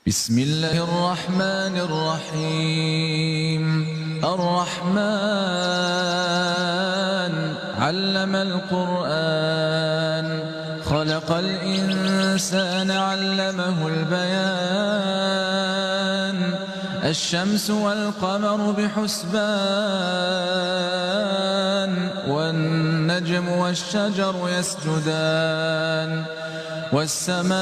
بسم الله الرحمن الرحيم. الرحمن علم القرآن، خلق الإنسان علمه البيان. الشمس والقمر بحسبان، والنجم والشجر يسجدان. والسماء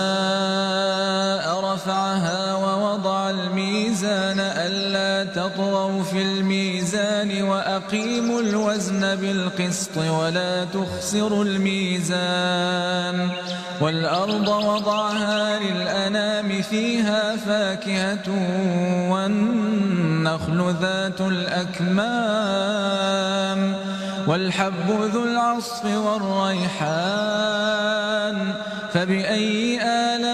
رفعها ووضع الميزان ألا تطغوا في الميزان وأقيموا الوزن بالقسط ولا تخسروا الميزان. والأرض وضعها للأنام فيها فاكهة والنخل ذات الأكمام والحب ذو العصف والريحان. فبأي آلاء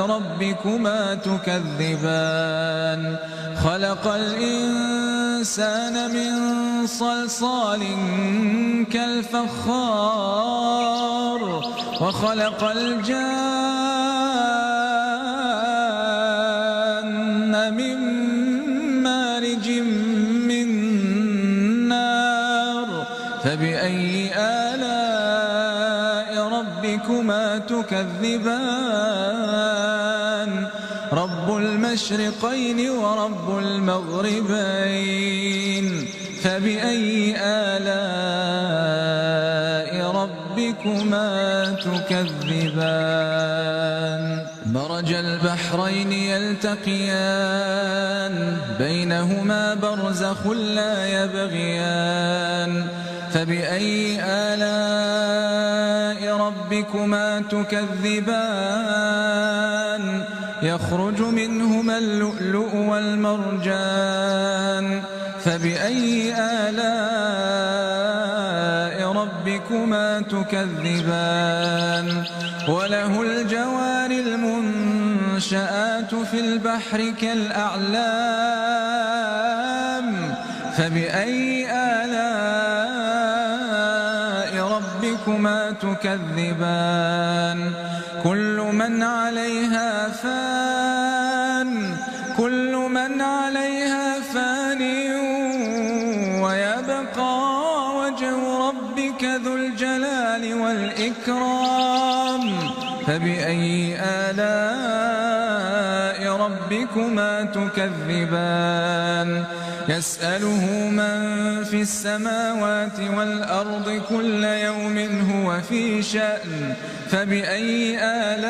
ربكما تكذبان؟ خلق الإنسان من صلصال كالفخار، وخلق الجان من مارج من نار. فبأي آلاء ربكما تكذبان؟ رب المشرقين ورب المغربين. فبأي آلاء ربكما تكذبان؟ مرج البحرين يلتقيان، بينهما برزخ لا يبغيان. فبأي آلاء ربكما تكذبان؟ يخرج منهما اللؤلؤ والمرجان. فبأي آلاء ربكما تكذبان؟ وله الجوار المنشآت في البحر كالأعلام. فبأي آلاء ربكما تكذبان؟ كل من عليها فان، كل من عليها فان، ويبقى وجه ربك ذو الجلال والإكرام. فبأي آلاء ربكما تكذبان؟ يسأله من في السماوات والأرض كل يوم هو في شأن. فبأي آلاء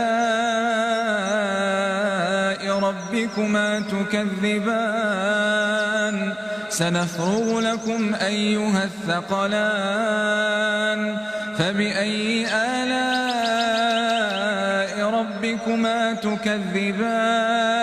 ربكما تكذبان؟ سنفرغ لكم أيها الثقلان. فبأي آلاء ربكما تكذبان؟